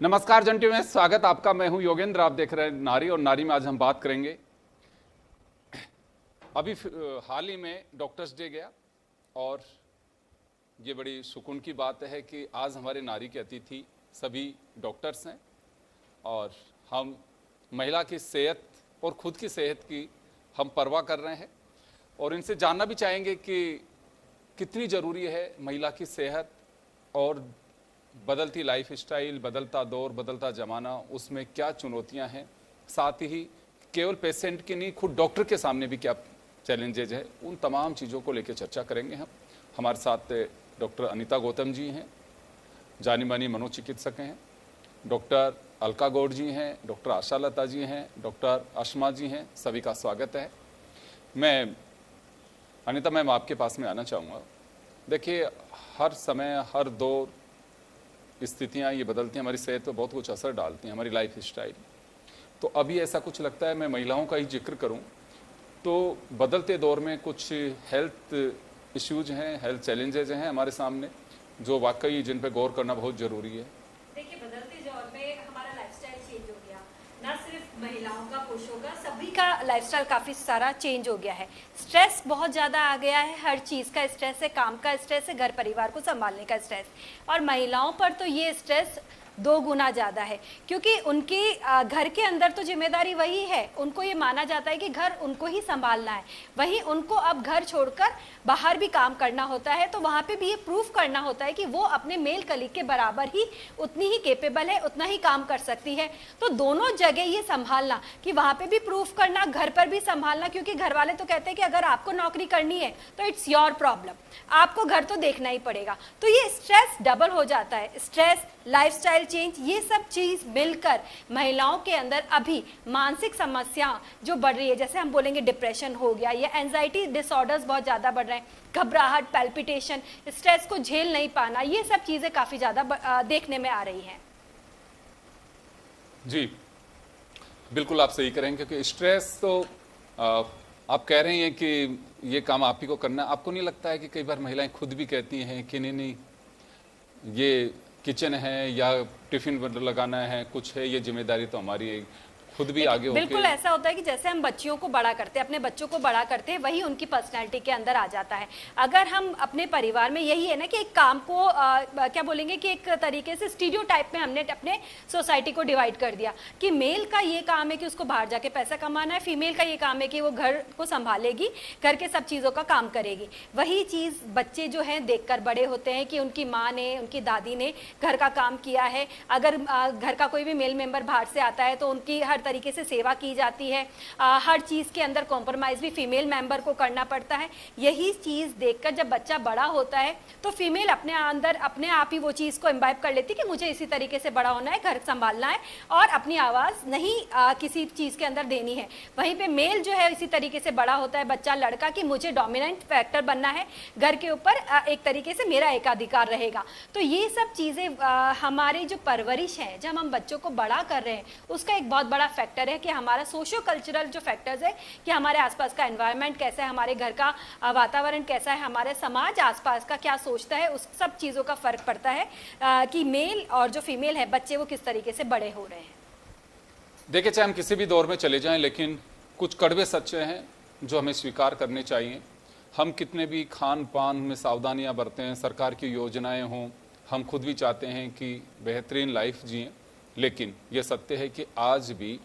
नमस्कार जंटी में स्वागत आपका। मैं हूं योगेंद्र, आप देख रहे हैं नारी और नारी में आज हम बात करेंगे। अभी हाल ही में डॉक्टर्स डे गया और ये बड़ी सुकून की बात है कि आज हमारे नारी के अतिथि सभी डॉक्टर्स हैं और हम महिला की सेहत और खुद की सेहत की हम परवाह कर रहे हैं और इनसे जानना भी चाहेंगे कि कितनी ज़रूरी है महिला की सेहत और बदलती लाइफ स्टाइल, बदलता दौर, बदलता ज़माना, उसमें क्या चुनौतियां हैं, साथ ही केवल पेशेंट की नहीं खुद डॉक्टर के सामने भी क्या चैलेंजेज है, उन तमाम चीज़ों को लेकर चर्चा करेंगे हम। हमारे साथ डॉक्टर अनीता गौतम जी हैं, जानी मानी मनोचिकित्सक हैं, डॉक्टर अलका गौड़ जी हैं, डॉक्टर आशा लता जी हैं, डॉक्टर अशमा जी हैं, सभी का स्वागत है। मैं अनीता मैम आपके पास में आना चाहूँगा। देखिए, हर समय हर दौर स्थितियाँ ये बदलती हैं, हमारी सेहत पर बहुत कुछ असर डालती हैं, हमारी लाइफ स्टाइल। तो अभी ऐसा कुछ लगता है, मैं महिलाओं का ही जिक्र करूं तो बदलते दौर में कुछ हेल्थ इश्यूज हैं, हेल्थ चैलेंजेज हैं हमारे सामने, जो वाकई जिन पे गौर करना बहुत ज़रूरी है। देखिए, बदलते दौर में हमारा लाइफस्टाइल चेंज हो गया, ना सिर्फ महिलाओं का, पुरुषों का, सभी का लाइफस्टाइल काफ़ी सारा चेंज हो गया है। स्ट्रेस बहुत ज़्यादा आ गया है, हर चीज़ का स्ट्रेस है, काम का स्ट्रेस है, घर परिवार को संभालने का स्ट्रेस, और महिलाओं पर तो ये स्ट्रेस 2 गुना ज़्यादा है, क्योंकि उनकी घर के अंदर तो जिम्मेदारी वही है, उनको ये माना जाता है कि घर उनको ही संभालना है, वहीं उनको अब घर छोड़कर बाहर भी काम करना होता है, तो वहाँ पे भी ये प्रूफ करना होता है कि वो अपने मेल कलीग के बराबर ही उतनी ही केपेबल है, उतना ही काम कर सकती है। तो दोनों जगह ये संभालना कि वहाँ पे भी प्रूफ करना, घर पर भी संभालना, क्योंकि घर वाले तो कहते हैं कि अगर आपको नौकरी करनी है तो इट्स योर प्रॉब्लम, आपको घर तो देखना ही पड़ेगा। तो ये स्ट्रेस डबल हो जाता है, स्ट्रेस, लाइफस्टाइल चेंज, ये सब चीज मिलकर महिलाओं के अंदर अभी मानसिक समस्या जो बढ़ रही है, जैसे हम बोलेंगे डिप्रेशन हो गया या एंजाइटी डिसऑर्डर्स बहुत ज्यादा बढ़ रहे हैं, घबराहट, पैल्पिटेशन, स्ट्रेस को झेल नहीं पाना, ये सब चीजें काफी ज्यादा देखने में आ रही हैं। जी बिल्कुल, आप सही करेंगे, क्योंकि स्ट्रेस तो आप कह रहे हैं कि ये काम आप ही को करना है। आपको नहीं लगता है कि कई बार महिलाएं खुद भी कहती हैं कि नहीं ये किचन है या टिफिन लगाना है, कुछ है, ये जिम्मेदारी तो हमारी है, खुद भी आगे होके। बिल्कुल ऐसा होता है कि जैसे हम बच्चियों को बड़ा करते हैं, अपने बच्चों को बड़ा करते हैं, वही उनकी पर्सनैलिटी के अंदर आ जाता है। अगर हम अपने परिवार में यही है ना कि एक काम को क्या बोलेंगे कि एक तरीके से स्टीरियोटाइप में हमने अपने सोसाइटी को डिवाइड कर दिया कि मेल का ये काम है कि उसको बाहर जाके पैसा कमाना है, फीमेल का ये काम है कि वो घर को संभालेगी, घर के सब चीज़ों का काम करेगी। वही चीज़ बच्चे जो हैं देखकर बड़े होते हैं कि उनकी माँ ने, उनकी दादी ने घर का काम किया है। अगर घर का कोई भी मेल मेंबर बाहर से आता है तो उनकी हर तरीके से सेवा की जाती है, हर चीज़ के अंदर कॉम्प्रोमाइज़ भी फीमेल मेंबर को करना पड़ता है। यही चीज़ देखकर जब बच्चा बड़ा होता है तो फीमेल अपने अंदर अपने आप ही वो चीज़ को इम्बाइब कर लेती है कि मुझे इसी तरीके से बड़ा होना है, घर संभालना है और अपनी आवाज़ नहीं किसी चीज़ के अंदर देनी है। वहीं पे मेल जो है इसी तरीके से बड़ा होता है बच्चा, लड़का, कि मुझे डोमिनेंट फैक्टर बनना है, घर के ऊपर एक तरीके से मेरा एकाधिकार रहेगा। तो ये सब चीज़ें हमारी जो परवरिश है, जब हम बच्चों को बड़ा कर रहे हैं, उसका एक बहुत बड़ा फैक्टर है कि हमारा सोशियो कल्चरल जो फैक्टर्स है कि हमारे आसपास का एनवायरनमेंट कैसा है, हमारे घर का वातावरण कैसा है, हमारे समाज आसपास का क्या सोचता है, उस सब चीज़ों का फर्क पड़ता है कि मेल और जो फीमेल है बच्चे वो किस तरीके से बड़े हो रहे हैं। देखिए, चाहे हम किसी भी दौर में चले जाएं, लेकिन कुछ कड़वे सच्चे हैं जो हमें स्वीकार करने चाहिए। हम कितने भी खान पान में सावधानियां बरतें, सरकार की योजनाएं हों, हम खुद भी चाहते हैं कि बेहतरीन लाइफ जिएं, लेकिन यह सत्य है कि आज भी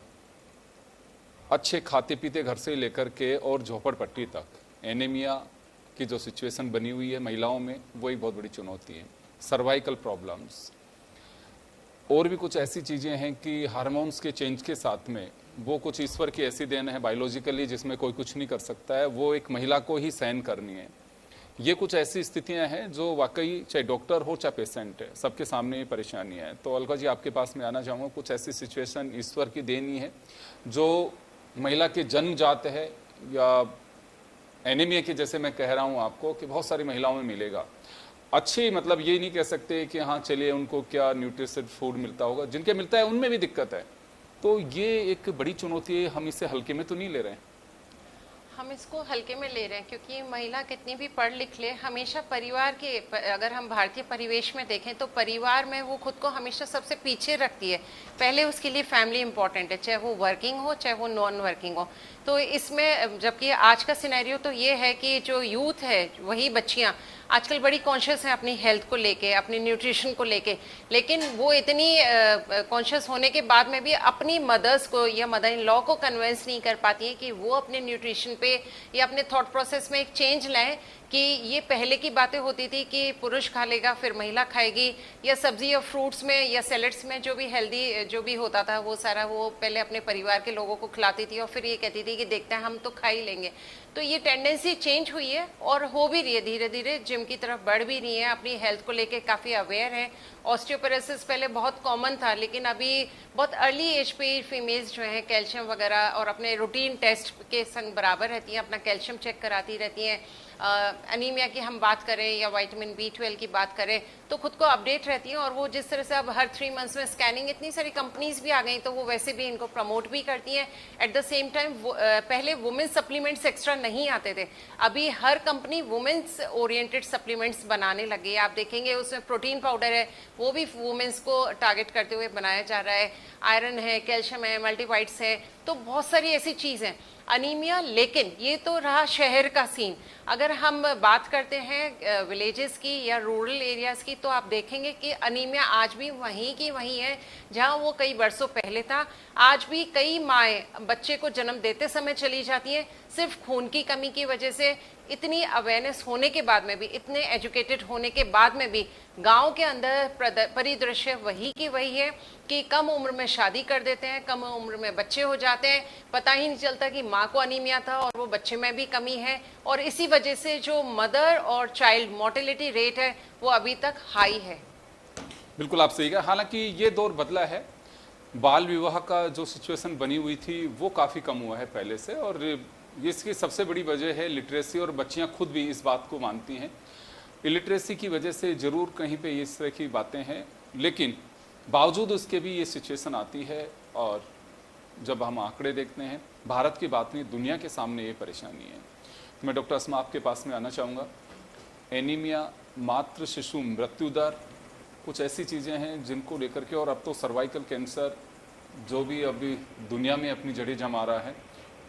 अच्छे खाते पीते घर से लेकर के और झोपड़पट्टी तक एनीमिया की जो सिचुएशन बनी हुई है महिलाओं में, वही बहुत बड़ी चुनौती है। सर्वाइकल प्रॉब्लम्स और भी कुछ ऐसी चीज़ें हैं कि हार्मोन्स के चेंज के साथ में वो कुछ ईश्वर की ऐसी देन है बायोलॉजिकली जिसमें कोई कुछ नहीं कर सकता है, वो एक महिला को ही सहन करनी है। ये कुछ ऐसी स्थितियां हैं जो वाकई चाहे डॉक्टर हो चाहे पेशेंट है, सबके सामने ये परेशानी है। तो अलका जी, आपके पास में आना चाहूँगा। कुछ ऐसी सिचुएशन ईश्वर की देन ही है जो महिला के जन्मजात है या एनीमिया की, जैसे मैं कह रहा हूँ आपको कि बहुत सारी महिलाओं में मिलेगा। अच्छी, मतलब ये नहीं कह सकते कि हाँ चलिए उनको क्या न्यूट्रिशन फूड मिलता होगा, जिनके मिलता है उनमें भी दिक्कत है। तो ये एक बड़ी चुनौती है, हम इसे हल्के में तो नहीं ले रहे हैं। हम इसको हल्के में ले रहे हैं, क्योंकि महिला कितनी भी पढ़ लिख ले, हमेशा परिवार के, अगर हम भारतीय परिवेश में देखें तो परिवार में वो खुद को हमेशा सबसे पीछे रखती है। पहले उसके लिए फैमिली इंपॉर्टेंट है, चाहे वो वर्किंग हो चाहे वो नॉन वर्किंग हो। तो इसमें जबकि आज का सिनेरियो तो ये है कि जो यूथ है, वही बच्चियां आजकल बड़ी कॉन्शियस हैं अपनी हेल्थ को लेके, अपनी न्यूट्रिशन को लेके, लेकिन वो इतनी कॉन्शियस होने के बाद में भी अपनी मदर्स को या मदर इन लॉ को कन्विंस नहीं कर पाती है कि वो अपने न्यूट्रिशन पे या अपने थॉट प्रोसेस में एक चेंज लाएं। कि ये पहले की बातें होती थी कि पुरुष खा लेगा फिर महिला खाएगी, या सब्जी या फ्रूट्स में या सैलेड्स में जो भी हेल्दी जो भी होता था वो सारा वो पहले अपने परिवार के लोगों को खिलाती थी और फिर ये कहती थी कि देखते हैं हम तो खा ही लेंगे। तो ये टेंडेंसी चेंज हुई है और हो भी रही है, धीरे धीरे जिम की तरफ बढ़ भी रही है, अपनी हेल्थ को लेके काफ़ी अवेयर है। ऑस्टियोपोरोसिस पहले बहुत कॉमन था, लेकिन अभी बहुत अर्ली एज पे फीमेल्स जो हैं कैल्शियम वगैरह और अपने रूटीन टेस्ट के संग बराबर रहती हैं, अपना कैल्शियम चेक कराती रहती हैं। एनीमिया की हम बात करें या विटामिन B12 की बात करें तो खुद को अपडेट रहती हैं। और वो जिस तरह से अब हर 3 मंथ्स में स्कैनिंग, इतनी सारी कंपनीज भी आ गई तो वो वैसे भी इनको प्रमोट भी करती हैं। एट द सेम टाइम पहले वुमेन्स सप्लीमेंट्स एक्स्ट्रा नहीं आते थे, अभी हर कंपनी वुमेन्स ओरिएंटेड सप्लीमेंट्स बनाने लगी है। आप देखेंगे उसमें प्रोटीन पाउडर है, वो भी वुमेन्स को टारगेट करते हुए बनाया जा रहा है। आयरन है, कैल्शियम है, मल्टीवाइट्स है, तो बहुत सारी ऐसी चीज़ हैं। अनीमिया, लेकिन ये तो रहा शहर का सीन। अगर हम बात करते हैं विलेजेस की या रूरल एरियाज़ की, तो आप देखेंगे कि अनीमिया आज भी वहीं की वहीं है जहां वो कई वर्षों पहले था। आज भी कई माएँ बच्चे को जन्म देते समय चली जाती हैं सिर्फ खून की कमी की वजह से। इतनी अवेयरनेस होने के बाद में भी, इतने एजुकेटेड होने के बाद में भी गांव के अंदर परिदृश्य वही की वही है कि कम उम्र में शादी कर देते हैं, कम उम्र में बच्चे हो जाते हैं, पता ही नहीं चलता कि माँ को अनीमिया था और वो बच्चे में भी कमी है। और इसी वजह से जो मदर और चाइल्ड मोर्टेलिटी रेट है वो अभी तक हाई है। बिल्कुल आप सही कहा। हालांकि ये दौर बदला है, बाल विवाह का जो सिचुएशन बनी हुई थी वो काफ़ी कम हुआ है पहले से, और इसकी सबसे बड़ी वजह है लिटरेसी, और बच्चियां खुद भी इस बात को मानती हैं। इलिटरेसी की वजह से ज़रूर कहीं पे इस तरह की बातें हैं, लेकिन बावजूद उसके भी ये सिचुएशन आती है। और जब हम आंकड़े देखते हैं, भारत की बात नहीं दुनिया के सामने ये परेशानी है। तो मैं डॉक्टर अस्मा आपके पास में आना चाहूँगा। एनीमिया, मातृ शिशु मृत्यु दर, कुछ ऐसी चीज़ें हैं जिनको लेकर के, और अब तो सर्वाइकल कैंसर जो भी अभी दुनिया में अपनी जड़ें जमा रहा है,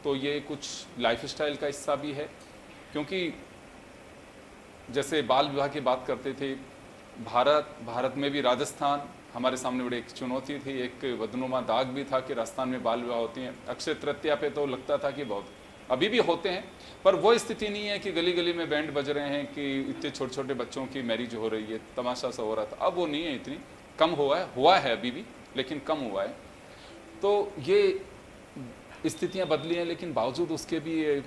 तो ये कुछ लाइफस्टाइल का हिस्सा भी है। क्योंकि जैसे बाल विवाह की बात करते थे, भारत में भी राजस्थान हमारे सामने बड़ी एक चुनौती थी, एक बदनुमा दाग भी था कि राजस्थान में बाल विवाह होती हैं। अक्षय तृतीया पे तो लगता था कि बहुत, अभी भी होते हैं, पर वो स्थिति नहीं है कि गली गली में बैंड बज रहे हैं कि इतने छोटे छोटे बच्चों की मैरिज हो रही है, तमाशा सा हो रहा था। अब वो नहीं है, इतनी कम हुआ है अभी भी, लेकिन कम हुआ है। तो ये स्थितियां बदली हैं, लेकिन बावजूद उसके भी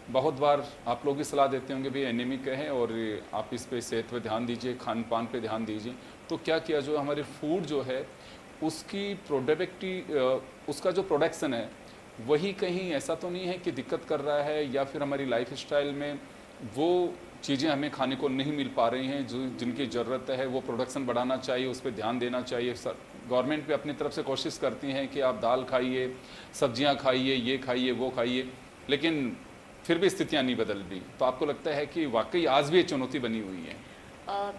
बहुत बार आप लोग भी सलाह देते होंगे भी एनीमिक है और आप इस पे सेहत पे ध्यान दीजिए, खान पान पे ध्यान दीजिए। तो क्या किया जो हमारे फूड जो है उसकी उसका जो प्रोडक्शन है वही कहीं ऐसा तो नहीं है कि दिक्कत कर रहा है, या फिर हमारी लाइफ स्टाइल में वो चीज़ें हमें खाने को नहीं मिल पा रही हैं जो जिनकी ज़रूरत है, वो प्रोडक्शन बढ़ाना चाहिए, उस पर ध्यान देना चाहिए। गवर्नमेंट भी अपनी तरफ से कोशिश करती हैं कि आप दाल खाइए, सब्जियां खाइए, ये खाइए, वो खाइए, लेकिन फिर भी स्थितियां नहीं बदल रही। तो आपको लगता है कि वाकई आज भी ये चुनौती बनी हुई है?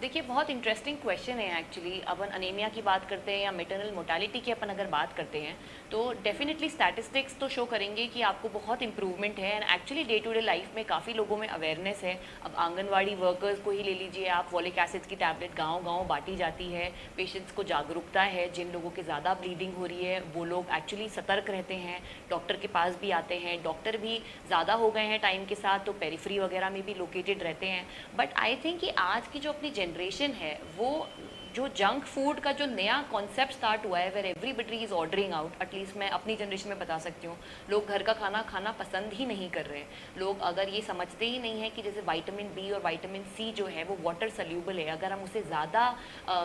देखिए, बहुत इंटरेस्टिंग क्वेश्चन है एक्चुअली। अपन अनीमिया की बात करते हैं या मेटरनल मोर्टालिटी की अपन अगर बात करते हैं तो डेफिनेटली स्टैटिस्टिक्स तो शो करेंगे कि आपको बहुत इंप्रूवमेंट है, and actually day to day life में काफ़ी लोगों में अवेयरनेस है। अब आंगनवाड़ी वर्कर्स को ही ले लीजिए आप, फॉलिक एसिड की टैबलेट गांव-गांव बांटी जाती है, पेशेंट्स को जागरूकता है। जिन लोगों की ज़्यादा ब्लीडिंग हो रही है वो लोग एक्चुअली सतर्क रहते हैं, डॉक्टर के पास भी आते हैं। डॉक्टर भी ज़्यादा हो गए हैं टाइम के साथ, तो पेरिफेरी वगैरह में भी लोकेटेड रहते हैं। बट आई थिंक कि आज की जो अपनी जनरेशन है, वो जो जंक फूड का जो नया कॉन्सेप्ट स्टार्ट हुआ है, where everybody is ordering out, at least मैं अपनी जनरेशन में बता सकती हूँ, लोग घर का खाना खाना पसंद ही नहीं कर रहे हैं। लोग अगर ये समझते ही नहीं है कि जैसे विटामिन बी और विटामिन सी जो है वो वाटर सल्यूबल है, अगर हम उसे ज़्यादा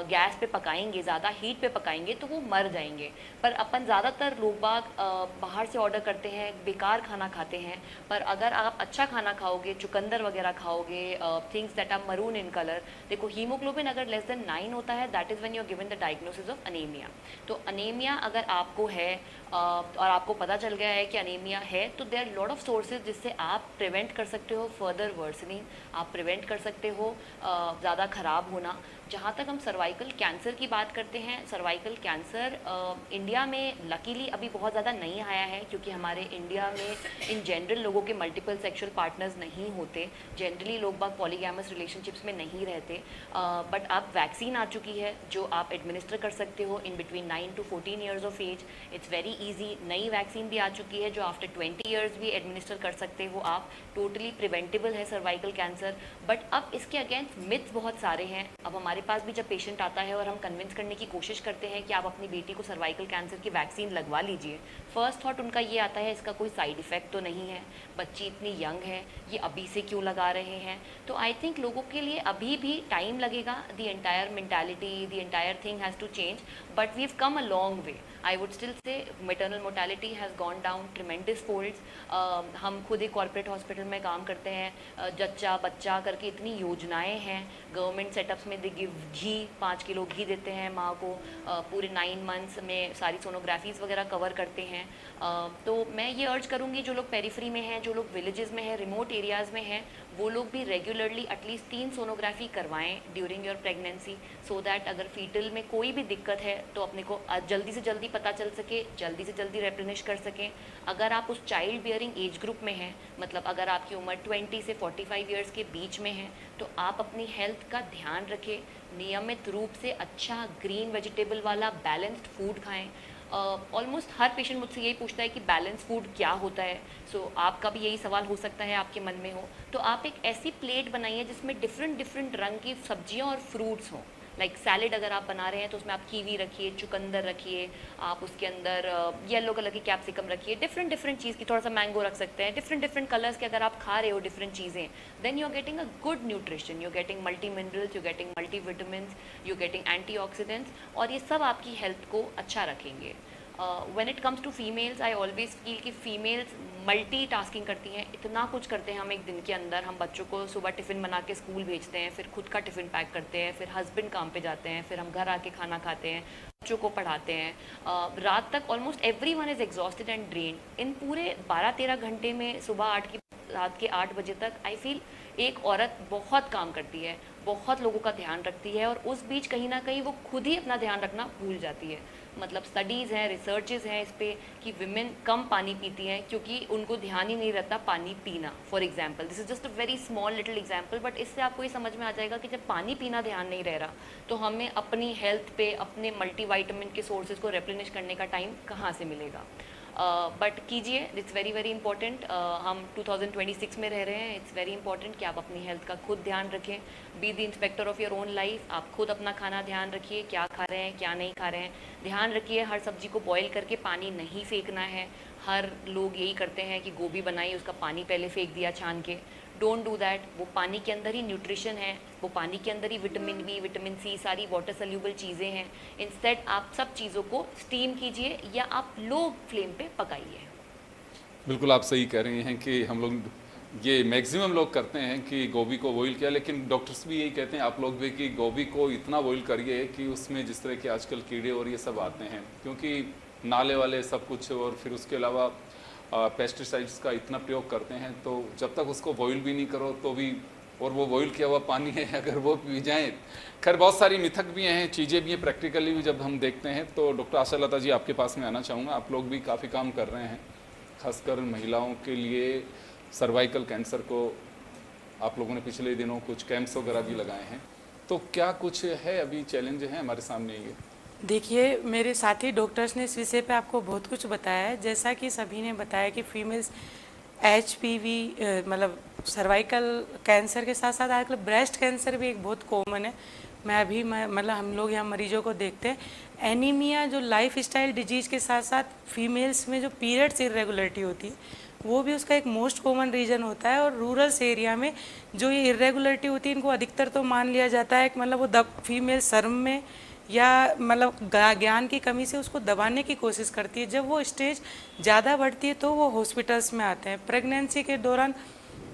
गैस पे पकाएंगे, ज़्यादा हीट पे पकाएंगे तो वो मर जाएंगे। पर अपन ज़्यादातर लोग बाग बाहर से ऑर्डर करते हैं, बेकार खाना खाते हैं। पर अगर आप अच्छा खाना खाओगे, चुकंदर वगैरह खाओगे, things that are maroon in colour, देखो हीमोग्लोबिन अगर लेस देन 9 होता है है, that is when you are given the diagnosis of anaemia. तो अनीमिया अगर आपको है और आपको पता चल गया है कि अनीमिया है, तो there are lot of sources जिससे आप प्रिवेंट कर सकते हो फर्दर वर्सनिंग, आप प्रिवेंट कर सकते हो ज़्यादा ख़राब होना। जहाँ तक हम सर्वाइकल कैंसर की बात करते हैं, सर्वाइकल कैंसर इंडिया में लकीली अभी बहुत ज़्यादा नहीं आया है, क्योंकि हमारे इंडिया में इन जनरल लोगों के मल्टीपल सेक्सुअल पार्टनर्स नहीं होते, जनरली लोग बाग पॉलीगैमस रिलेशनशिप्स में नहीं रहते। बट अब वैक्सीन आ चुकी है जो आप एडमिनिस्टर कर सकते हो in between 9 to 14 years of age. It's very easy. नई वैक्सीन भी आ चुकी है जो आफ्टर 20 ईयर्स भी एडमिनिस्टर कर सकते हो आप। टोटली प्रिवेंटेबल है सर्वाइकल कैंसर। बट अब इसके अगेंस्ट मिथ्स बहुत सारे हैं। अब हमारे पास भी जब पेशेंट आता है और हम कन्विंस करने की कोशिश करते हैं कि आप अपनी बेटी को सर्वाइकल कैंसर की वैक्सीन लगवा लीजिए, फर्स्ट थॉट उनका ये आता है इसका कोई साइड इफ़ेक्ट तो नहीं है, बच्ची इतनी यंग है, ये अभी से क्यों लगा रहे हैं। तो आई थिंक लोगों के लिए अभी भी टाइम लगेगा। The entire mentality, the entire thing has to change, but we have come a long way. I would still say maternal mortality has gone down tremendous folds। हम खुद एक कॉर्पोरेट हॉस्पिटल में काम करते हैं, जच्चा बच्चा करके इतनी योजनाएं हैं गवर्नमेंट सेटअप्स में। दे गिव घी, 5 किलो घी देते हैं माँ को, पूरे 9 मंथ्स में सारी सोनोग्राफीज़ वगैरह कवर करते हैं। तो मैं ये अर्ज करूँगी जो लोग पेरिफेरी में हैं, जो लोग विलेजेस में हैं, रिमोट एरियाज़ में हैं, वो लोग भी रेगुलरली एटलीस्ट 3 सोनोग्राफी करवाएं during your pregnancy, so that अगर फीटल में कोई भी दिक्कत है तो अपने को जल्दी से जल्दी पता चल सके, जल्दी से जल्दी रेप्लेनिश कर सकें। अगर आप उस चाइल्ड बियरिंग एज ग्रुप में हैं, मतलब अगर आपकी उम्र 20 से 45 ईयर्स के बीच में है, तो आप अपनी हेल्थ का ध्यान रखें, नियमित रूप से अच्छा ग्रीन वेजिटेबल वाला बैलेंस्ड फूड खाएं। ऑलमोस्ट हर पेशेंट मुझसे यही पूछता है कि बैलेंस फूड क्या होता है। सो आपका भी यही सवाल हो सकता है आपके मन में हो, तो आप एक ऐसी प्लेट बनाइए जिसमें डिफरेंट रंग की सब्जियां और फ्रूट्स हों। लाइक सैलेड अगर आप बना रहे हैं तो उसमें आप कीवी रखिए, चुकंदर रखिए, आप उसके अंदर येलो कलर की कैप्सिकम रखिए, डिफरेंट चीज़ की, थोड़ा सा मैंगो रख सकते हैं, डिफरेंट कलर्स के अगर आप खा रहे हो डिफरेंट चीज़ें, then you are getting a good nutrition, you are getting multi minerals, you getting multi vitamins, you getting antioxidants, और ये सब आपकी हेल्थ को अच्छा रखेंगे। When it comes to females, I always feel कि फीमेल्स मल्टी टास्किंग करती हैं, इतना कुछ करते हैं हम एक दिन के अंदर। हम बच्चों को सुबह टिफ़िन बना के स्कूल भेजते हैं, फिर खुद का टिफ़िन पैक करते हैं, फिर हस्बैंड काम पे जाते हैं, फिर हम घर आके खाना खाते हैं, बच्चों को पढ़ाते हैं, रात तक almost everyone is exhausted and drained. इन पूरे 12-13 घंटे में सुबह 8 की रात के 8 बजे तक आई फील एक औरत बहुत काम करती है, बहुत लोगों का ध्यान रखती है, और उस बीच कहीं ना कहीं वो खुद ही अपना ध्यान रखना भूल जाती है। मतलब स्टडीज़ हैं, रिसर्चेज हैं इस पे कि विमेन कम पानी पीती हैं क्योंकि उनको ध्यान ही नहीं रहता पानी पीना। For example, this is just a very small little example, but इससे आपको ये समझ में आ जाएगा कि जब पानी पीना ध्यान नहीं रह रहा तो हमें अपनी हेल्थ पे, अपने मल्टीविटामिन के सोर्सेज को रिप्लेनिश करने का टाइम कहाँ से मिलेगा। बट कीजिए, इट्स वेरी इंपॉर्टेंट। हम 2026 में रह रहे हैं, इट्स वेरी इंपॉर्टेंट कि आप अपनी हेल्थ का खुद ध्यान रखें। Be the inspector of your own life. आप खुद अपना खाना ध्यान रखिए, क्या खा रहे हैं क्या नहीं खा रहे हैं, ध्यान रखिए। हर सब्जी को बॉईल करके पानी नहीं फेंकना है। हर लोग यही करते हैं कि गोभी बनाई, उसका पानी पहले फेंक दिया छान के। Don't do that. वो पानी के अंदर ही न्यूट्रिशन है, वो पानी के अंदर ही विटामिन बी, विटामिन सी, सारी वाटर सल्यूबल चीज़ें हैं। इंस्टेड आप सब चीज़ों को स्टीम कीजिए या आप लो फ्लेम पे पकाइए। बिल्कुल आप सही कह रही हैं कि हम लोग ये मैक्सिमम लोग करते हैं कि गोभी को बॉईल किया, लेकिन डॉक्टर्स भी यही कहते हैं, आप लोग भी, कि गोभी को इतना बॉईल करिए कि उसमें जिस तरह के आजकल कीड़े और ये सब आते हैं, क्योंकि नाले वाले सब कुछ, और फिर उसके अलावा पेस्टिसाइड्स का इतना प्रयोग करते हैं, तो जब तक उसको बॉईल भी नहीं करो तो भी, और वो बॉईल किया हुआ पानी है अगर वो पी जाएँ। खैर बहुत सारी मिथक भी हैं, चीज़ें भी हैं, प्रैक्टिकली भी जब हम देखते हैं। तो डॉक्टर आशा लता जी, आपके पास में आना चाहूँगा। आप लोग भी काफ़ी काम कर रहे हैं, खासकर महिलाओं के लिए सर्वाइकल कैंसर को आप लोगों ने पिछले दिनों कुछ कैंप्स वगैरह भी लगाए हैं, तो क्या कुछ है अभी चैलेंज है हमारे सामने? ये देखिए, मेरे साथी डॉक्टर्स ने इस विषय पे आपको बहुत कुछ बताया है। जैसा कि सभी ने बताया कि फीमेल्स HPV मतलब सर्वाइकल कैंसर के साथ साथ आजकल ब्रेस्ट कैंसर भी एक बहुत कॉमन है। मतलब हम लोग यहाँ मरीजों को देखते हैं। एनीमिया जो लाइफ स्टाइल डिजीज़ के साथ साथ फीमेल्स में जो पीरियड्स इरेगुलरिटी होती है, वो भी उसका एक मोस्ट कॉमन रीज़न होता है। और रूरल्स एरिया में जो ये इरेगुलरिटी होती है, इनको अधिकतर तो मान लिया जाता है कि मतलब वो फीमेल शर्म में या मतलब ज्ञान की कमी से उसको दबाने की कोशिश करती है। जब वो स्टेज ज़्यादा बढ़ती है तो वो हॉस्पिटल्स में आते हैं। प्रेगनेंसी के दौरान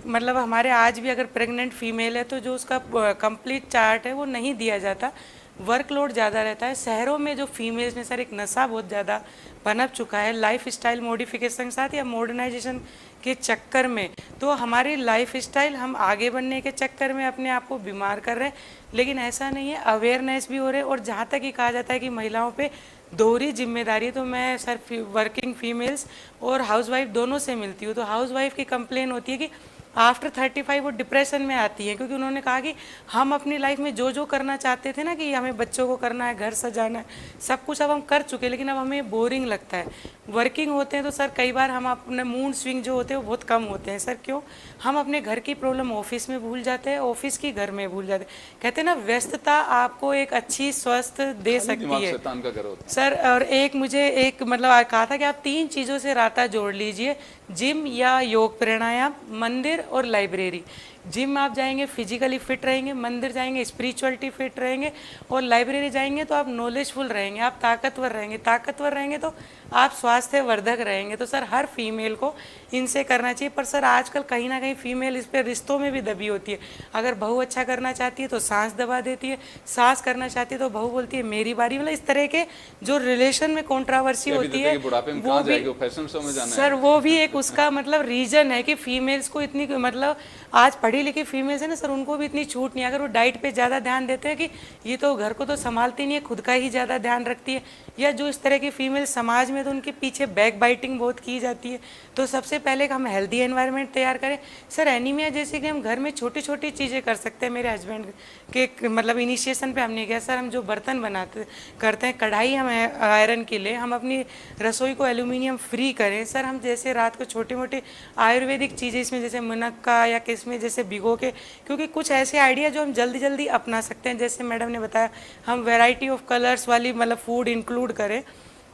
मतलब हमारे आज भी अगर प्रेग्नेंट फीमेल है तो जो उसका कंप्लीट चार्ट है वो नहीं दिया जाता। वर्कलोड ज़्यादा रहता है। शहरों में जो फीमेल्स में सर एक नशा बहुत ज़्यादा पनप चुका है लाइफ स्टाइल मॉडिफिकेशन के साथ या मॉडर्नाइजेशन के चक्कर में। तो हमारी लाइफ स्टाइल हम आगे बढ़ने के चक्कर में अपने आप को बीमार कर रहे हैं, लेकिन ऐसा नहीं है, अवेयरनेस भी हो रहे हैं। और जहाँ तक ही कहा जाता है कि महिलाओं पे दोहरी जिम्मेदारी, तो मैं सर वर्किंग फीमेल्स और हाउसवाइफ दोनों से मिलती हूँ। तो हाउसवाइफ की कंप्लेन होती है कि आफ्टर 35 वो डिप्रेशन में आती है, क्योंकि उन्होंने कहा कि हम अपनी लाइफ में जो जो करना चाहते थे ना, कि हमें बच्चों को करना है, घर सजाना है, सब कुछ अब हम कर चुके, लेकिन अब हमें बोरिंग लगता है। वर्किंग होते हैं तो सर कई बार हम अपने मूड स्विंग जो होते हैं वो बहुत कम होते हैं। सर क्यों? हम अपने घर की प्रॉब्लम ऑफिस में भूल जाते हैं, ऑफिस की घर में भूल जाते हैं। कहते हैं ना, व्यस्तता आपको एक अच्छी स्वस्थ दे सकती है शैतान का घर होता है सर। और एक मुझे एक मतलब कहा था कि आप 3 चीज़ों से रास्ता जोड़ लीजिए, जिम या योग प्राणायाम, मंदिर और लाइब्रेरी। जिम आप जाएंगे फिजिकली फिट रहेंगे, मंदिर जाएंगे स्पिरिचुअलिटी फिट रहेंगे, और लाइब्रेरी जाएंगे तो आप नॉलेजफुल रहेंगे, आप ताकतवर रहेंगे। ताकतवर रहेंगे तो आप स्वास्थ्यवर्धक रहेंगे। तो सर हर फीमेल को इनसे करना चाहिए। पर सर आजकल कहीं ना कहीं फीमेल इस पे रिश्तों में भी दबी होती है। अगर बहू अच्छा करना चाहती है तो सास दबा देती है, सास करना चाहती है तो बहू बोलती है मेरी बारी। मतलब इस तरह के जो रिलेशन में कंट्रोवर्सी होती है वो भी सर वो भी एक उसका मतलब रीजन है कि फीमेल्स को इतनी मतलब आज पढ़ी लिखी फीमेल्स है ना सर, उनको भी इतनी छूट नहीं। अगर वो डाइट पे ज़्यादा ध्यान देते हैं कि ये तो घर को तो संभालती नहीं है, खुद का ही ज़्यादा ध्यान रखती है, या जो इस तरह की फीमेल समाज में तो उनके पीछे बैक बाइटिंग बहुत की जाती है। तो सबसे पहले हम हेल्दी एनवायरनमेंट तैयार करें। सर एनीमिया जैसे कि हम घर में छोटी छोटी चीज़ें कर सकते हैं। मेरे हस्बैंड के मतलब इनिशिएशन पे हमने किया सर, हम जो बर्तन बनाते करते हैं, कढ़ाई हम आयरन के लिए, हम अपनी रसोई को एल्यूमिनियम फ्री करें। सर हम जैसे रात को छोटी मोटी आयुर्वेदिक चीज़ें इसमें जैसे मुनक्का या किसमें जैसे भिगो के, क्योंकि कुछ ऐसे आइडिया जो हम जल्दी जल्दी अपना सकते हैं। जैसे मैडम ने बताया हम वैरायटी ऑफ कलर्स वाली मतलब फूड इंक्लूड करें।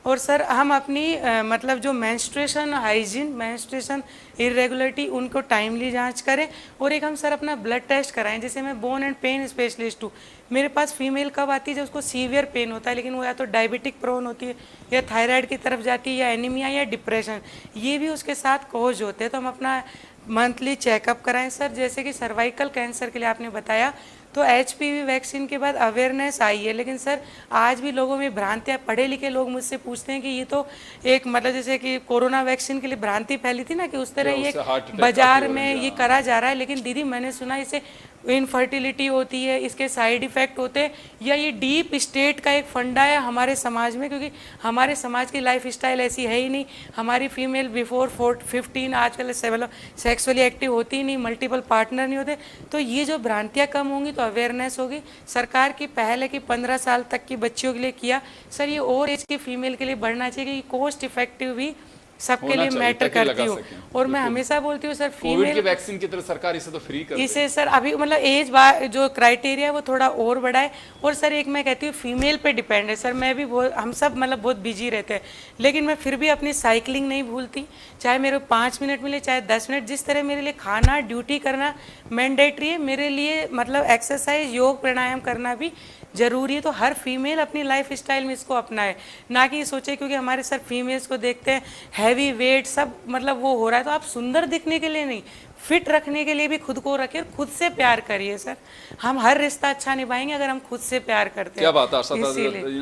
और सर हम अपनी मतलब जो मेंस्ट्रुएशन हाइजीन, मेंस्ट्रुएशन इरेगुलरिटी, उनको टाइमली जांच करें। और एक हम सर अपना ब्लड टेस्ट कराएं। जैसे मैं बोन एंड पेन स्पेशलिस्ट हूँ, मेरे पास फीमेल कब आती है जब उसको सीवियर पेन होता है, लेकिन वो या तो डायबिटिक प्रोन होती है या थायराइड की तरफ जाती है या एनीमिया या डिप्रेशन, ये भी उसके साथ कॉज होते हैं। तो हम अपना मंथली चेकअप कराएं। सर जैसे कि सर्वाइकल कैंसर के लिए आपने बताया, तो HPV वैक्सीन के बाद अवेयरनेस आई है, लेकिन सर आज भी लोगों में भ्रांतियाँ, पढ़े लिखे लोग मुझसे पूछते हैं कि ये तो एक मतलब जैसे कि कोरोना वैक्सीन के लिए भ्रांति फैली थी ना कि उस तरह ये बाजार में ये करा जा रहा है। लेकिन दीदी मैंने सुना इसे इनफर्टिलिटी होती है, इसके साइड इफ़ेक्ट होते हैं, या ये डीप स्टेट का एक फंडा है हमारे समाज में, क्योंकि हमारे समाज की लाइफ स्टाइल ऐसी है ही नहीं। हमारी फीमेल बिफोर 15 आजकल सेक्सुअली एक्टिव होती ही नहीं, मल्टीपल पार्टनर नहीं होते। तो ये जो भ्रांतियाँ कम होंगी तो अवेयरनेस होगी। सरकार की पहल है कि 15 साल तक की बच्चियों के लिए किया, सर ये और एज की फीमेल के लिए बढ़ना चाहिए कि कॉस्ट इफेक्टिव भी सबके लिए मैटर करती हूँ। और मैं हमेशा बोलती हूँ सर फीमेल की वैक्सीन की तरह सरकार इसे तो फ्री कर इसे सर अभी मतलब एज जो क्राइटेरिया है वो थोड़ा और बड़ा है। और सर एक मैं कहती हूँ फीमेल पे डिपेंड है। सर मैं भी बहुत, हम सब मतलब बहुत बिजी रहते हैं, लेकिन मैं फिर भी अपनी साइकिलिंग नहीं भूलती, चाहे मेरे 5 मिनट मिले चाहे 10 मिनट। जिस तरह मेरे लिए खाना ड्यूटी करना मैंडेटरी है, मेरे लिए मतलब एक्सरसाइज योग प्राणायाम करना भी जरूरी है। तो हर फीमेल अपनी लाइफ स्टाइल में इसको अपनाए, ना कि सोचे क्योंकि हमारे सर फीमेल्स को देखते हैं हैवी वेट सब मतलब वो हो रहा है। तो आप सुंदर दिखने के लिए नहीं, फिट रखने के लिए भी खुद को रखिए और खुद से प्यार करिए। सर हम हर रिश्ता अच्छा निभाएंगे अगर हम खुद से प्यार करते हैं। क्या बात है,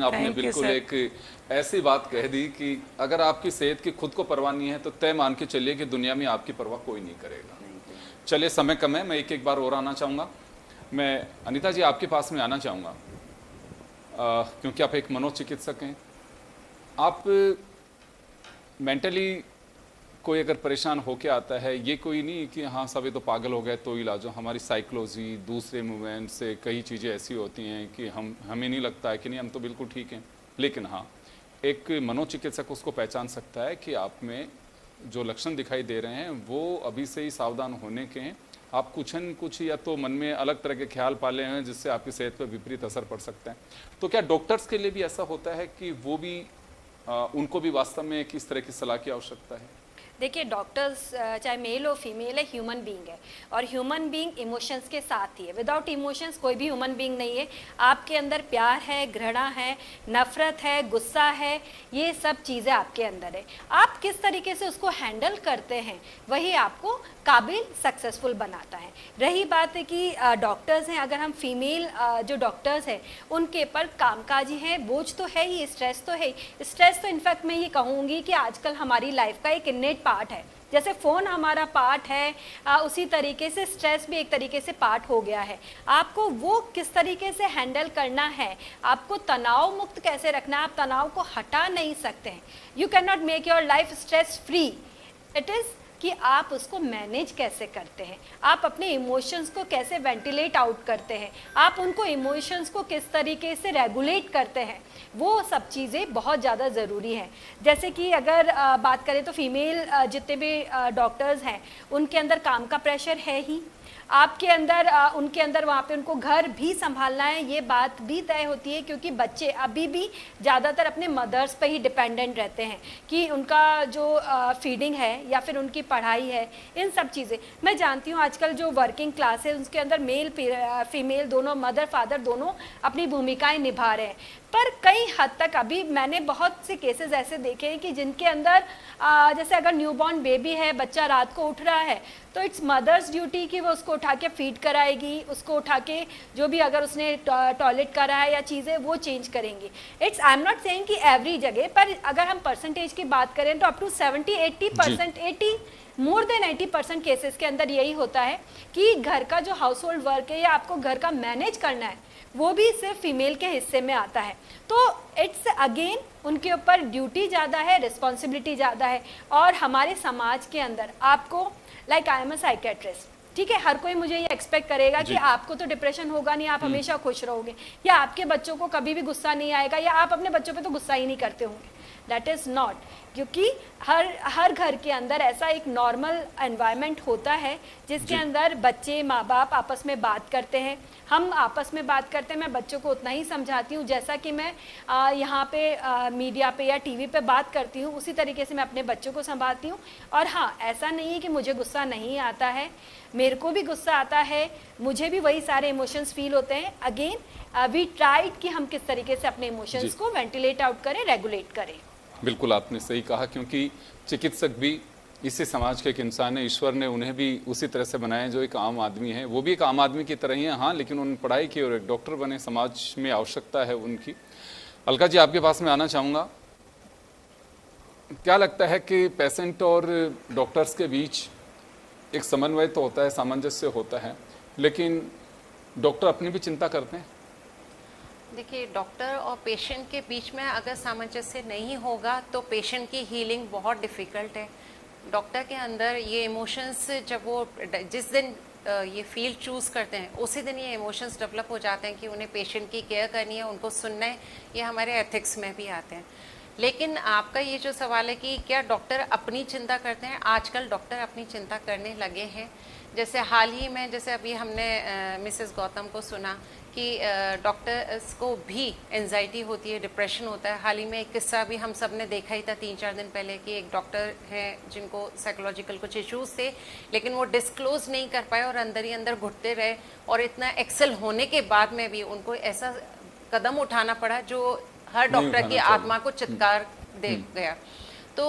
आपने बिल्कुल एक ऐसी बात कह दी कि अगर आपकी सेहत की खुद को परवाह नहीं है तो तय मान के चलिए कि दुनिया में आपकी परवाह कोई नहीं करेगा। चलिए समय कम है, मैं एक बार और आना चाहूँगा। मैं अनीता जी आपके पास में आना चाहूँगा क्योंकि आप एक मनोचिकित्सक हैं। आप मेंटली कोई अगर परेशान होके आता है, ये कोई नहीं कि हाँ सभी तो पागल हो गए तो इलाज हो। हमारी साइकोलॉजी, दूसरे मूवमेंट से कई चीज़ें ऐसी होती हैं कि हमें नहीं लगता है कि नहीं हम तो बिल्कुल ठीक हैं, लेकिन हाँ एक मनोचिकित्सक उसको पहचान सकता है कि आप में जो लक्षण दिखाई दे रहे हैं वो अभी से ही सावधान होने के हैं। आप कुछ न कुछ या तो मन में अलग तरह के ख्याल पाले हैं जिससे आपकी सेहत पर विपरीत असर पड़ सकता है। तो क्या डॉक्टर्स के लिए भी ऐसा होता है कि वो भी उनको भी वास्तव में किस तरह की सलाह की आवश्यकता है? देखिए डॉक्टर्स चाहे मेल हो फीमेल है, ह्यूमन बीइंग है, और ह्यूमन बीइंग इमोशंस के साथ ही है। विदाउट इमोशंस कोई भी ह्यूमन बीइंग नहीं है। आपके अंदर प्यार है, घृणा है, नफरत है, गुस्सा है, ये सब चीज़ें आपके अंदर है। आप किस तरीके से उसको हैंडल करते हैं वही आपको काबिल, सक्सेसफुल बनाता है। रही बात है कि डॉक्टर्स हैं, अगर हम फीमेल जो डॉक्टर्स हैं उनके पर कामकाजी हैं, बोझ तो है ही, स्ट्रेस तो है ही। स्ट्रेस तो इनफैक्ट मैं ये कहूँगी कि आजकल हमारी लाइफ का एक इन्नेट पार्ट है। जैसे फ़ोन हमारा पार्ट है, उसी तरीके से स्ट्रेस भी एक तरीके से पार्ट हो गया है। आपको वो किस तरीके से हैंडल करना है, आपको तनाव मुक्त कैसे रखना है, आप तनाव को हटा नहीं सकते हैं। You can not make your life stress free. It is कि आप उसको मैनेज कैसे करते हैं, आप अपने इमोशंस को कैसे वेंटिलेट आउट करते हैं, आप उनको इमोशंस को किस तरीके से रेगुलेट करते हैं, वो सब चीज़ें बहुत ज़्यादा ज़रूरी हैं। जैसे कि अगर बात करें तो फीमेल जितने भी डॉक्टर्स हैं उनके अंदर काम का प्रेशर है ही, आपके अंदर उनके अंदर वहाँ पे उनको घर भी संभालना है, ये बात भी तय होती है, क्योंकि बच्चे अभी भी ज़्यादातर अपने मदर्स पे ही डिपेंडेंट रहते हैं कि उनका जो फीडिंग है या फिर उनकी पढ़ाई है, इन सब चीज़ें। मैं जानती हूँ आजकल जो वर्किंग क्लास है उसके अंदर मेल फीमेल दोनों, मदर फादर दोनों अपनी भूमिकाएं निभा रहे हैं, पर कई हद तक अभी मैंने बहुत से केसेस ऐसे देखे हैं कि जिनके अंदर जैसे अगर न्यूबॉर्न बेबी है, बच्चा रात को उठ रहा है, तो इट्स मदर्स ड्यूटी कि वो उसको उठा के फीड कराएगी, उसको उठा के जो भी अगर उसने टॉयलेट करा है या चीज़ें वो चेंज करेंगी। It's I am not saying कि एवरी जगह, पर अगर हम परसेंटेज की बात करें तो up to 70-80%, 80 more than 80% cases के अंदर यही होता है कि घर का जो हाउस होल्ड वर्क है या आपको घर का मैनेज करना है वो भी सिर्फ फीमेल के हिस्से में आता है। तो इट्स अगेन उनके ऊपर ड्यूटी ज़्यादा है, रिस्पॉन्सिबिलिटी ज़्यादा है। और हमारे समाज के अंदर आपको like I am a psychiatrist, ठीक है, हर कोई मुझे ये एक्सपेक्ट करेगा कि आपको तो डिप्रेशन होगा नहीं, आप हमेशा खुश रहोगे, या आपके बच्चों को कभी भी गुस्सा नहीं आएगा, या आप अपने बच्चों पे तो गुस्सा ही नहीं करते होंगे। दैट इज़ नॉट, क्योंकि हर घर के अंदर ऐसा एक नॉर्मल एनवायरनमेंट होता है जिसके अंदर बच्चे माँ बाप आपस में बात करते हैं, हम आपस में बात करते हैं। मैं बच्चों को उतना ही समझाती हूँ जैसा कि मैं यहाँ पे मीडिया पे या टीवी पे बात करती हूँ, उसी तरीके से मैं अपने बच्चों को संभालती हूँ। और हाँ, ऐसा नहीं है कि मुझे गुस्सा नहीं आता है, मेरे को भी गुस्सा आता है, मुझे भी वही सारे इमोशंस फील होते हैं। अगेन वी ट्राइड कि हम किस तरीके से अपने इमोशंस को वेंटिलेट आउट करें, रेगुलेट करें। बिल्कुल आपने सही कहा, क्योंकि चिकित्सक भी इसी समाज के एक इंसान है, ईश्वर ने उन्हें भी उसी तरह से बनाया जो एक आम आदमी है, वो भी एक आम आदमी की तरह ही है। हाँ, लेकिन उन्होंने पढ़ाई की और एक डॉक्टर बने, समाज में आवश्यकता है उनकी। अलका जी, आपके पास में आना चाहूँगा, क्या लगता है कि पेशेंट और डॉक्टर्स के बीच एक समन्वय तो होता है, सामंजस्य होता है, लेकिन डॉक्टर अपनी भी चिंता करते हैं? देखिए, डॉक्टर और पेशेंट के बीच में अगर सामंजस्य नहीं होगा तो पेशेंट की हीलिंग बहुत डिफ़िकल्ट है। डॉक्टर के अंदर ये इमोशंस जब वो जिस दिन ये फील्ड चूज़ करते हैं उसी दिन ये इमोशंस डेवलप हो जाते हैं कि उन्हें पेशेंट की केयर करनी है, उनको सुनना है, ये हमारे एथिक्स में भी आते हैं। लेकिन आपका ये जो सवाल है कि क्या डॉक्टर अपनी चिंता करते हैं, आजकल डॉक्टर अपनी चिंता करने लगे हैं। जैसे हाल ही में, जैसे अभी हमने मिसेस गौतम को सुना कि डॉक्टर्स को भी एंजाइटी होती है, डिप्रेशन होता है। हाल ही में एक किस्सा भी हम सब ने देखा ही था 3-4 दिन पहले कि एक डॉक्टर हैं जिनको साइकोलॉजिकल कुछ इश्यूज थे, लेकिन वो डिस्क्लोज नहीं कर पाए और अंदर ही अंदर घुटते रहे, और इतना एक्सेल होने के बाद में भी उनको ऐसा कदम उठाना पड़ा जो हर डॉक्टर की आत्मा को चित्कार दे गया। तो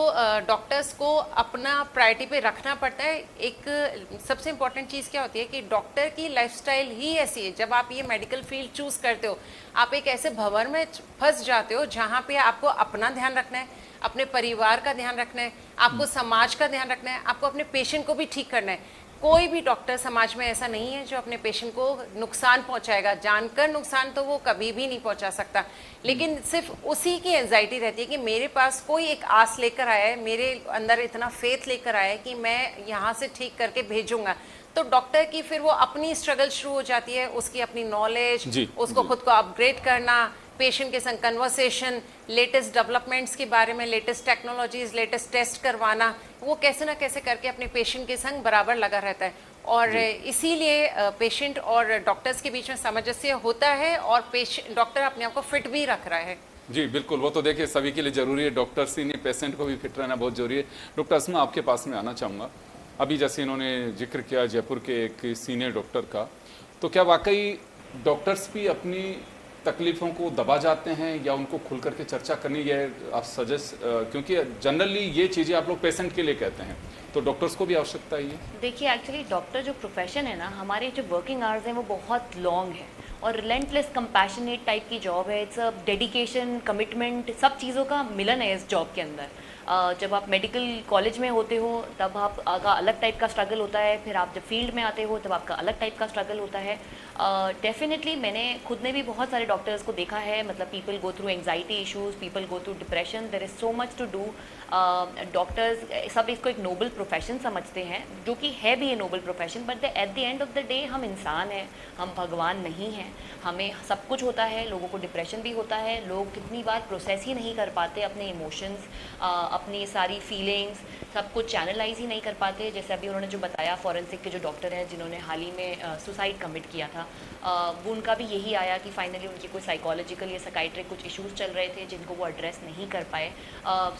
डॉक्टर्स को अपना प्रायोरिटी पे रखना पड़ता है। एक सबसे इम्पॉर्टेंट चीज़ क्या होती है कि डॉक्टर की लाइफस्टाइल ही ऐसी है। जब आप ये मेडिकल फील्ड चूज करते हो, आप एक ऐसे भंवर में फंस जाते हो जहाँ पे आपको अपना ध्यान रखना है, अपने परिवार का ध्यान रखना है, आपको समाज का ध्यान रखना है, आपको अपने पेशेंट को भी ठीक करना है। कोई भी डॉक्टर समाज में ऐसा नहीं है जो अपने पेशेंट को नुकसान पहुंचाएगा। जानकर नुकसान तो वो कभी भी नहीं पहुंचा सकता, लेकिन सिर्फ उसी की एंजाइटी रहती है कि मेरे पास कोई एक आस लेकर आया है, मेरे अंदर इतना फेथ लेकर आया है कि मैं यहाँ से ठीक करके भेजूंगा। तो डॉक्टर की फिर वो अपनी स्ट्रगल शुरू हो जाती है, उसकी अपनी नॉलेज, उसको खुद को अपग्रेड करना, पेशेंट के संग कन्वर्सेशन, लेटेस्ट डेवलपमेंट्स के बारे में, लेटेस्ट टेक्नोलॉजीज, लेटेस्ट टेस्ट करवाना, वो कैसे ना कैसे करके अपने पेशेंट के संग बराबर लगा रहता है। और इसीलिए पेशेंट और डॉक्टर्स के बीच में सामंजस्य होता है और डॉक्टर अपने आप को फिट भी रख रहा है। जी बिल्कुल, वो तो देखिए सभी के लिए जरूरी है, डॉक्टर्स ही नहीं, पेशेंट को भी फिट रहना बहुत जरूरी है। डॉक्टर अस्मा, आपके पास में आना चाहूँगा। अभी जैसे इन्होंने जिक्र किया जयपुर के एक सीनियर डॉक्टर का, तो क्या वाकई डॉक्टर्स भी अपनी तकलीफ़ों को दबा जाते हैं या उनको खुल करके चर्चा करनी, ये आप सजेस्ट, क्योंकि जनरली ये चीज़ें आप लोग पेशेंट के लिए कहते हैं, तो डॉक्टर्स को भी आवश्यकता है ये? देखिए एक्चुअली डॉक्टर जो प्रोफेशन है ना, हमारे जो वर्किंग आवर्स हैं वो बहुत लॉन्ग है और रिलेंटलेस कंपैशनेट टाइप की जॉब है। इट्स अ डेडिकेशन, कमिटमेंट, सब चीज़ों का मिलन है इस जॉब के अंदर। जब आप मेडिकल कॉलेज में होते हो तब आपका अलग टाइप का स्ट्रगल होता है, फिर आप जब फील्ड में आते हो तब आपका अलग टाइप का स्ट्रगल होता है। डेफिनेटली मैंने खुद ने भी बहुत सारे डॉक्टर्स को देखा है, मतलब people go through anxiety issues, people go through depression, there is so much to do. Doctors सब इसको एक नोबल प्रोफेशन समझते हैं, जो कि है भी ये noble profession, but at the end of the day हम इंसान हैं, हम भगवान नहीं हैं। हमें सब कुछ होता है, लोगों को डिप्रेशन भी होता है, लोग कितनी बार प्रोसेस ही नहीं कर पाते अपने इमोशंस, अपनी सारी फीलिंग्स, सब कुछ चैनलाइज ही नहीं कर पाते। जैसे अभी उन्होंने जो बताया फॉरेंसिक के जो डॉक्टर हैं जिन्होंने हाल ही में सुसाइड कमिट किया था, वो उनका भी यही आया कि फाइनली उनकी कोई साइकोलॉजिकल या साइकाइट्रिक कुछ इश्यूज चल रहे थे जिनको वो एड्रेस नहीं कर पाए।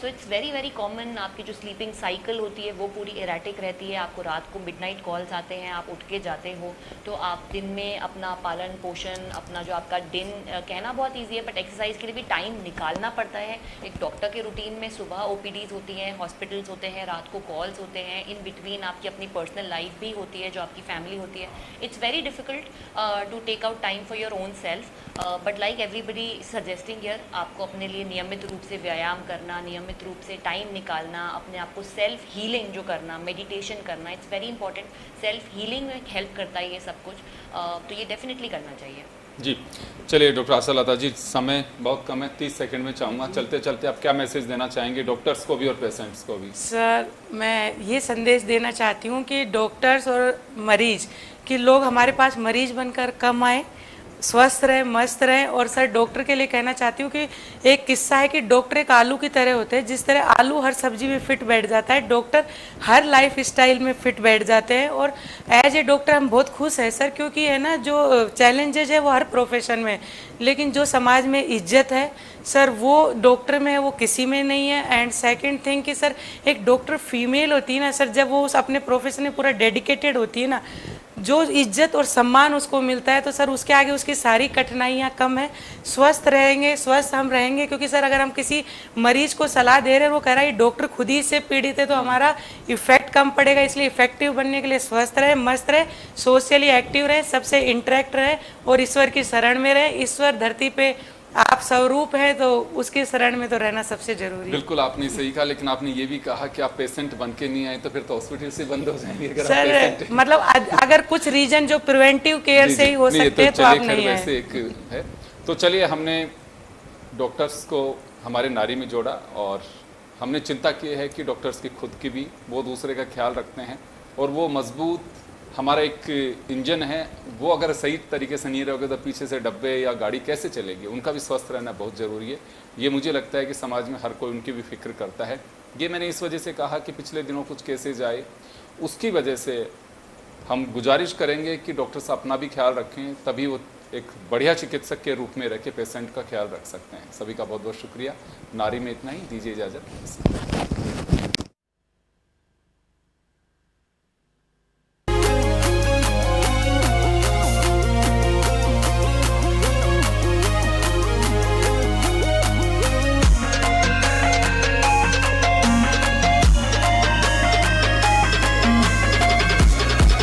So it's very very common. आपकी जो स्लीपिंग साइकिल होती है वो पूरी एराटिक रहती है, आपको रात को मिडनाइट कॉल्स आते हैं, आप उठ के जाते हो, तो आप दिन में अपना पालन पोषण, अपना जो आपका दिन, कहना बहुत ईजी है बट एक्सरसाइज के लिए भी टाइम निकालना पड़ता है। एक डॉक्टर के रूटीन में सुबह ओपीडीज होती हैं, हॉस्पिटल्स होते हैं, रात को कॉल्स होते हैं, इन बिटवीन आपकी अपनी पर्सनल लाइफ भी होती है, जो आपकी फैमिली होती है। It's very difficult to take out time for your own self, but like everybody suggesting here, आपको अपने लिए नियमित रूप से व्यायाम करना, नियमित रूप से टाइम निकालना, अपने आप को सेल्फ हीलिंग जो करना, मेडिटेशन करना, it's very important. Self healing में हेल्प करता है ये सब कुछ, तो ये डेफिनेटली करना चाहिए। जी चलिए डॉक्टर आशालता जी, समय बहुत कम है, 30 सेकंड में चाहूँगा, चलते चलते आप क्या मैसेज देना चाहेंगे डॉक्टर्स को भी और पेशेंट्स को भी? सर मैं ये संदेश देना चाहती हूँ कि डॉक्टर्स और मरीज, कि लोग हमारे पास मरीज बनकर कम आए, स्वस्थ रहे, मस्त रहे। और सर डॉक्टर के लिए कहना चाहती हूँ कि एक किस्सा है कि डॉक्टर एक आलू की तरह होते हैं, जिस तरह आलू हर सब्जी में फिट बैठ जाता है, डॉक्टर हर लाइफ स्टाइल में फिट बैठ जाते हैं। और एज ए डॉक्टर हम बहुत खुश हैं सर, क्योंकि है ना जो चैलेंजेज है वो हर प्रोफेशन में, लेकिन जो समाज में इज्जत है सर वो डॉक्टर में है, वो किसी में नहीं है। एंड सेकंड थिंग कि सर एक डॉक्टर फीमेल होती है ना सर, जब वो उस अपने प्रोफेशन में पूरा डेडिकेटेड होती है ना, जो इज्जत और सम्मान उसको मिलता है, तो सर उसके आगे उसकी सारी कठिनाइयाँ कम है। स्वस्थ रहेंगे, स्वस्थ हम रहेंगे, क्योंकि सर अगर हम किसी मरीज को सलाह दे रहे हैं, वो कह रहा है डॉक्टर खुद ही से पीड़ित है, तो हमारा इफेक्ट कम पड़ेगा। इसलिए इफेक्टिव बनने के लिए स्वस्थ रहे, मस्त रहे, सोशली एक्टिव रहे, सबसे इंटरेक्ट रहे और ईश्वर की शरण में रहे। ईश्वर धरती पे आप स्वरूप है, तो उसके शरण में तो रहना सबसे जरूरी है। बिल्कुल आपने सही कहा, लेकिन आपने ये भी कहा कि आप पेशेंट बन के नहीं आए तो फिर तो हॉस्पिटल से बंद हो जाएंगे अगर आप पेशेंट हैं। मतलब अगर कुछ रीजन जो प्रिवेंटिव केयर से ही हो सकते हैं तो आप नहीं आए। वैसे एक है, तो चलिए हमने डॉक्टर्स को हमारे नारी में जोड़ा और हमने चिंता की है कि डॉक्टर्स की खुद की भी, वो दूसरे का ख्याल रखते हैं और वो मजबूत हमारा एक इंजन है, वो अगर सही तरीके से नहीं रहोगे तो पीछे से डब्बे या गाड़ी कैसे चलेगी। उनका भी स्वस्थ रहना बहुत ज़रूरी है। ये मुझे लगता है कि समाज में हर कोई उनकी भी फिक्र करता है। ये मैंने इस वजह से कहा कि पिछले दिनों कुछ केसेज आए, उसकी वजह से हम गुजारिश करेंगे कि डॉक्टर्स अपना भी ख्याल रखें, तभी वो एक बढ़िया चिकित्सक के रूप में रह के पेशेंट का ख्याल रख सकते हैं। सभी का बहुत बहुत शुक्रिया। नारी में इतना ही, दीजिए इजाज़त।